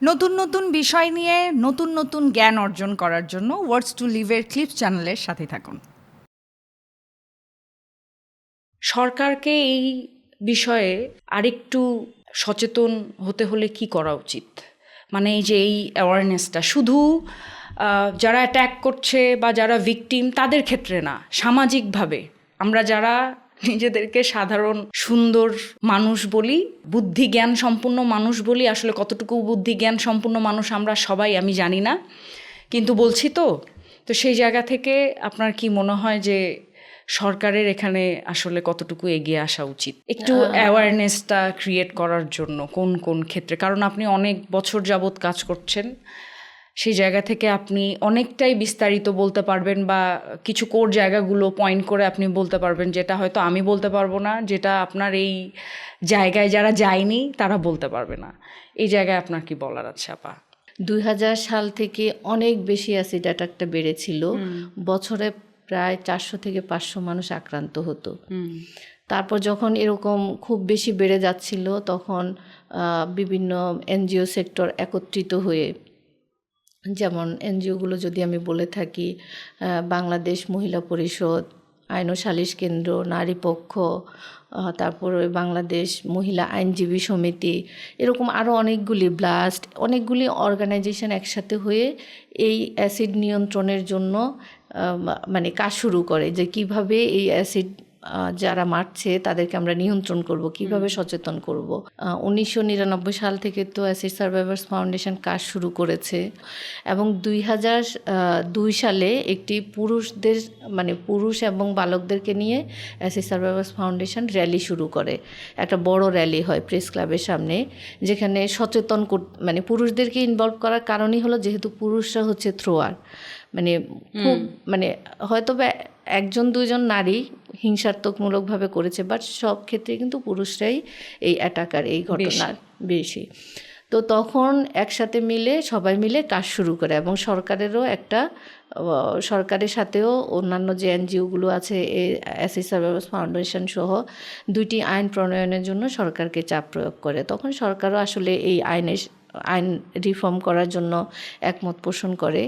নতুন নতুন বিষয় নিয়ে নতুন নতুন জ্ঞান অর্জন করার জন্য ওয়ার্ডস টু লিভের ক্লিপস চ্যানেলের সাথে থাকুন। সরকারকে এই বিষয়ে আরেকটু সচেতন হতে হলে কি করা উচিত? মানে এই যে এই অ্যাওয়ারনেসটা শুধু যারা অ্যাট্যাক করছে বা যারা ভিকটিম তাদের ক্ষেত্রে না, সামাজিকভাবে আমরা যারা নিজেদেরকে সাধারণ সুন্দর মানুষ বলি, বুদ্ধি জ্ঞান সম্পন্ন মানুষ বলি, আসলে কতটুকু বুদ্ধি জ্ঞান সম্পন্ন মানুষ আমরা সবাই আমি জানি না, কিন্তু বলছি তো সেই জায়গা থেকে আপনার কি মনে হয় যে সরকারের এখানে আসলে কতটুকু এগিয়ে আসা উচিত একটু অ্যাওয়ারনেসটা ক্রিয়েট করার জন্য কোন কোন ক্ষেত্রে? কারণ আপনি অনেক বছর যাবৎ কাজ করছেন, সেই জায়গা থেকে আপনি অনেকটাই বিস্তারিত বলতে পারবেন বা কিছু কোর জায়গাগুলো পয়েন্ট করে আপনি বলতে পারবেন, যেটা হয়তো আমি বলতে পারবো না, যেটা আপনার এই জায়গায় যারা যায়নি তারা বলতে পারবে না। এই জায়গায় আপনার কি বলার আছে আপা? 2000 সাল থেকে অনেক বেশি অ্যাসিড অ্যাটাকটা বেড়েছিল। বছরে প্রায় 400 থেকে 500 মানুষ আক্রান্ত হতো। তারপর যখন এরকম খুব বেশি বেড়ে যাচ্ছিল তখন বিভিন্ন এনজিও সেক্টর একত্রিত হয়ে, যেমন এনজিওগুলো যদি আমি বলে থাকি, বাংলাদেশ মহিলা পরিষদ, আইন ও সালিশ কেন্দ্র, নারী পক্ষ, তারপরে বাংলাদেশ মহিলা আইনজীবী সমিতি, এরকম আরও অনেকগুলি, ব্লাস্ট, অনেকগুলি অর্গানাইজেশন একসাথে হয়ে এই অ্যাসিড নিয়ন্ত্রণের জন্য মানে কাজ শুরু করে, যে কিভাবে এই অ্যাসিড যারা মারছে তাদেরকে আমরা নিয়ন্ত্রণ করব, কিভাবে সচেতন করব। 1999 সাল থেকে তো অ্যাসিড সার্ভাইভার্স ফাউন্ডেশন কাজ শুরু করেছে এবং 2002 সালে একটি পুরুষদের মানে পুরুষ এবং বালকদেরকে নিয়ে অ্যাসিড সার্ভাইভার্স ফাউন্ডেশন র্যালি শুরু করে। একটা বড় র্যালি হয় প্রেস ক্লাবের সামনে, যেখানে সচেতন মানে পুরুষদেরকে ইনভলভ করার কারণই হলো যেহেতু পুরুষরা হচ্ছে থ্রোয়ার, মানে খুব মানে হয়তো একজন দুজন নারী হিংসাত্মকমূলকভাবে করেছে, বাট সব ক্ষেত্রে কিন্তু পুরুষরাই এই অ্যাটাকার, এই ঘটনার বেশি। তো তখন একসাথে মিলে সবাই মিলে কাজ শুরু করে এবং সরকারেরও একটা, সরকারের সাথেও অন্যান্য যে এনজিওগুলো আছে, এই অ্যাসিড সার্ভাইভার্স ফাউন্ডেশন সহ 2টি আইন প্রণয়নের জন্য সরকারকে চাপ প্রয়োগ করে। তখন সরকারও আসলে এই আইন রিফর্ম করার জন্য একমত পোষণ করে।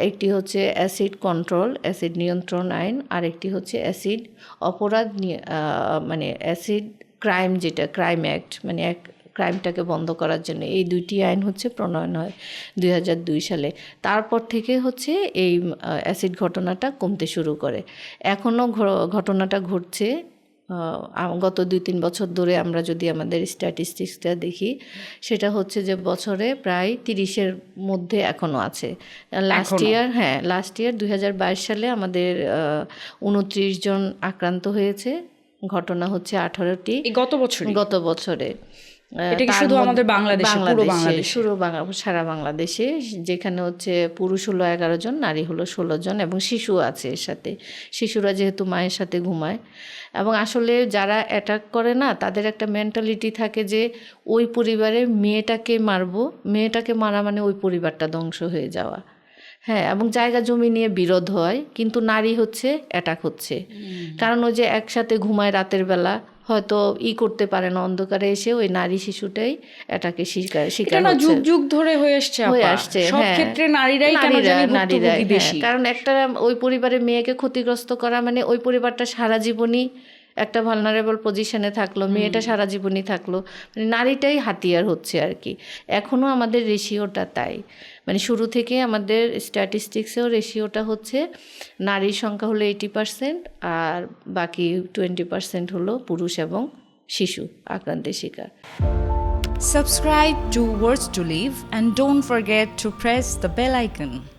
একটি হচ্ছে অ্যাসিড কন্ট্রোল, অ্যাসিড নিয়ন্ত্রণ আইন, আর একটি হচ্ছে অ্যাসিড অপরাধ মানে অ্যাসিড ক্রাইম, যেটা ক্রাইম অ্যাক্ট, মানে এক ক্রাইমটাকে বন্ধ করার জন্য এই 2টি আইন হচ্ছে প্রণয়ন হয় 2002 সালে। তারপর থেকে হচ্ছে এই অ্যাসিড ঘটনাটা কমতে শুরু করে। এখনও ঘটনাটা ঘটছে। গত 2-3 বছর ধরে আমরা যদি আমাদের স্ট্যাটিস্টিক্সটা দেখি, সেটা হচ্ছে যে বছরে প্রায় 30-এর মধ্যে এখনও আছে। লাস্ট ইয়ার 2022 সালে আমাদের 29 জন আক্রান্ত হয়েছে। ঘটনা হচ্ছে 18টি গত বছরে। এটা কি শুধু আমাদের বাংলাদেশে? সারা বাংলাদেশে, যেখানে হচ্ছে পুরুষ হলো 11 জন, নারী হলো 16 জন এবং শিশু আছে এর সাথে। শিশুরা যেহেতু মায়ের সাথে ঘুমায়, এবং আসলে যারা অ্যাটাক করে না, তাদের একটা মেন্টালিটি থাকে যে ওই পরিবারের মেয়েটাকে মারা মানে ওই পরিবারটা ধ্বংস হয়ে যাওয়া। হ্যাঁ, এবং জায়গা জমি নিয়ে বিরোধ হয়, কিন্তু নারী হচ্ছে অ্যাটাক হচ্ছে। কারণ ওই যে একসাথে ঘুমায় রাতের বেলা, হয়তো করতে পারে না, অন্ধকারে এসে ওই নারী শিশুটাই এটাকে শিকার যুগ যুগ ধরে হয়ে আসছে। সব ক্ষেত্রে নারীরাই বেশি। কারণ একটা ওই পরিবারের মেয়েকে ক্ষতিগ্রস্ত করা মানে ওই পরিবারটা সারা জীবনই একটা ভালনারেবল পজিশনে থাকলো, মেয়েটা সারা জীবনই থাকলো, মানে নারীটাই হাতিয়ার হচ্ছে আর কি। এখনও আমাদের রেশিওটা তাই, মানে শুরু থেকে আমাদের স্ট্যাটিস্টিক্সেও রেশিওটা হচ্ছে নারীর সংখ্যা হলো 80% আর বাকি 20% হলো পুরুষ এবং শিশু আক্রান্তের শিকার। Subscribe to Words to Live and don't forget to press the bell icon.